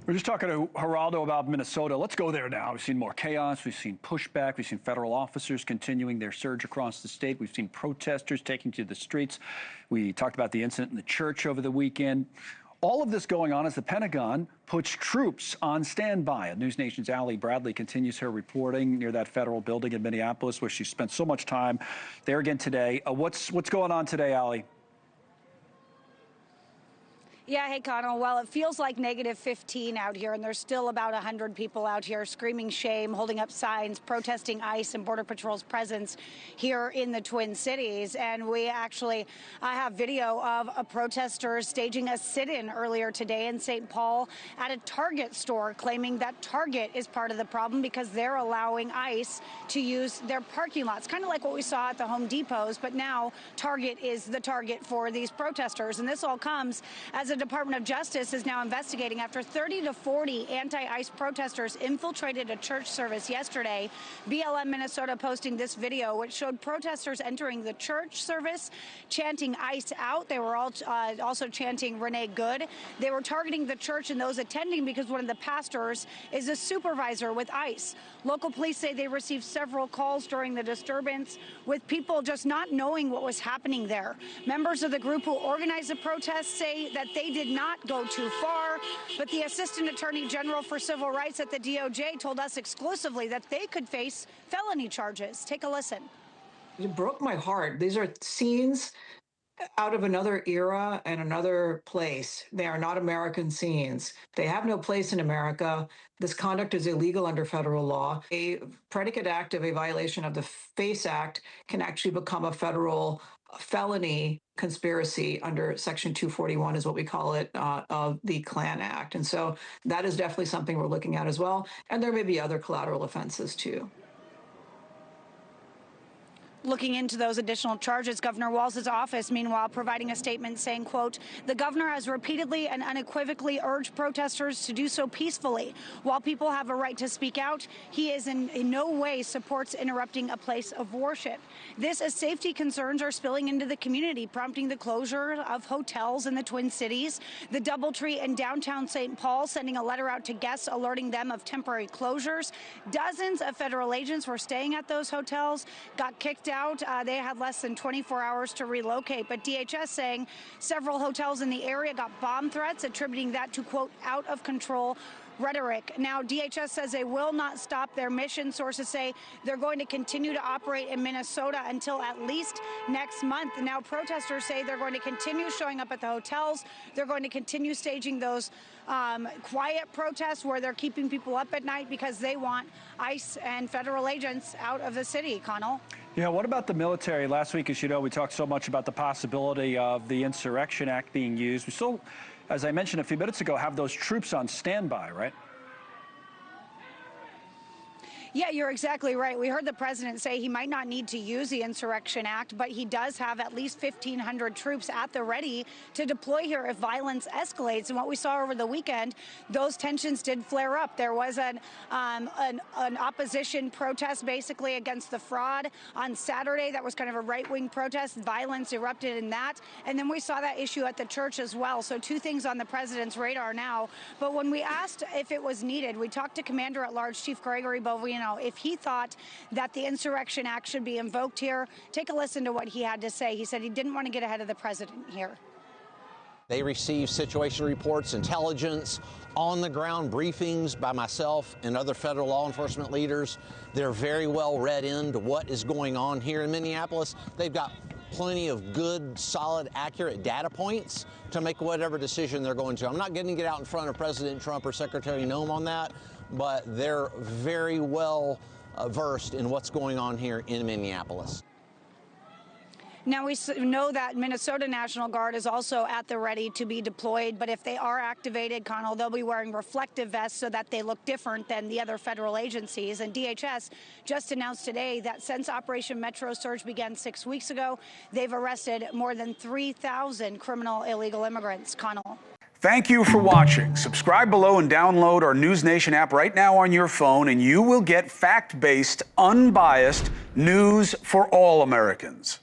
We're just talking to Geraldo about Minnesota. Let's go there now. We've seen more chaos. We've seen pushback. We've seen federal officers continuing their surge across the state. We've seen protesters taking to the streets. We talked about the incident in the church over the weekend. All of this going on as the Pentagon puts troops on standby. NewsNation's Allie Bradley continues her reporting near that federal building in Minneapolis, where she spent so much time there again today. What's going on today, Allie? Yeah, hey, Connell. Well, it feels like -15 out here, and there's still about 100 people out here screaming shame, holding up signs, protesting ICE and Border Patrol's presence here in the Twin Cities. And we actually have video of protesters staging a sit-in earlier today in St. Paul at a Target store, claiming that Target is part of the problem because they're allowing ICE to use their parking lots, kind of like what we saw at the Home Depots. But now Target is the target for these protesters. And this all comes as the Department of Justice is now investigating after 30 to 40 anti-ICE protesters infiltrated a church service yesterday. BLM Minnesota posting this video, which showed protesters entering the church service, chanting ICE out. They were all also chanting Renee Good. They were targeting the church and those attending because one of the pastors is a supervisor with ICE. Local police say they received several calls during the disturbance, with people just not knowing what was happening there. Members of the group who organized the protest say that they did not go too far, but the Assistant Attorney General for Civil Rights at the DOJ told us exclusively that they could face felony charges. Take a listen. It broke my heart. These are scenes out of another era and another place. They are not American scenes. They have no place in America. This conduct is illegal under federal law. A predicate act of a violation of the FACE Act can actually become a federal felony conspiracy under Section 241 is what we call it, of the Klan Act. And so that is definitely something we're looking at as well. And there may be other collateral offenses too. Looking into those additional charges, Governor Walz's office, meanwhile, providing a statement saying, quote, the governor has repeatedly and unequivocally urged protesters to do so peacefully. While people have a right to speak out, he is in no way supports interrupting a place of worship. This as safety concerns are spilling into the community, prompting the closure of hotels in the Twin Cities. The Doubletree in downtown St. Paul sending a letter out to guests alerting them of temporary closures. Dozens of federal agents were staying at those hotels, got kicked out. They had less than 24 hours to relocate, but DHS saying several hotels in the area got bomb threats, attributing that to, quote, out of control rhetoric. Now, DHS says they will not stop their mission. Sources say they're going to continue to operate in Minnesota until at least next month. Now, protesters say they're going to continue showing up at the hotels. They're going to continue staging those quiet protests where they're keeping people up at night because they want ICE and federal agents out of the city. Connell? Yeah, what about the military? Last week, as you know, we talked so much about the possibility of the Insurrection Act being used. We still, as I mentioned a few minutes ago, have those troops on standby, right? Yeah, you're exactly right. We heard the president say he might not need to use the Insurrection Act, but he does have at least 1,500 troops at the ready to deploy here if violence escalates. And what we saw over the weekend, those tensions did flare up. There was an opposition protest basically against the fraud on Saturday. That was kind of a right-wing protest. Violence erupted in that. And then we saw that issue at the church as well. So two things on the president's radar now. But when we asked if it was needed, we talked to Commander-at-Large Chief Gregory Bovino if he thought that the Insurrection Act should be invoked here. Take a listen to what he had to say. He said he didn't want to get ahead of the president here. They receive situation reports, intelligence, on-the-ground briefings by myself and other federal law enforcement leaders. They're very well read into what is going on here in Minneapolis. They've got plenty of good, solid, accurate data points to make whatever decision they're going to. I'm not getting to get out in front of President Trump or Secretary Noem on that, but they're very well versed in what's going on here in Minneapolis. Now, we know that Minnesota National Guard is also at the ready to be deployed, but if they are activated, Connell, they'll be wearing reflective vests so that they look different than the other federal agencies. And DHS just announced today that since Operation Metro Surge began 6 weeks ago, they've arrested more than 3,000 criminal illegal immigrants. Connell. Thank you for watching. Subscribe below and download our NewsNation app right now on your phone, and you will get fact-based, unbiased news for all Americans.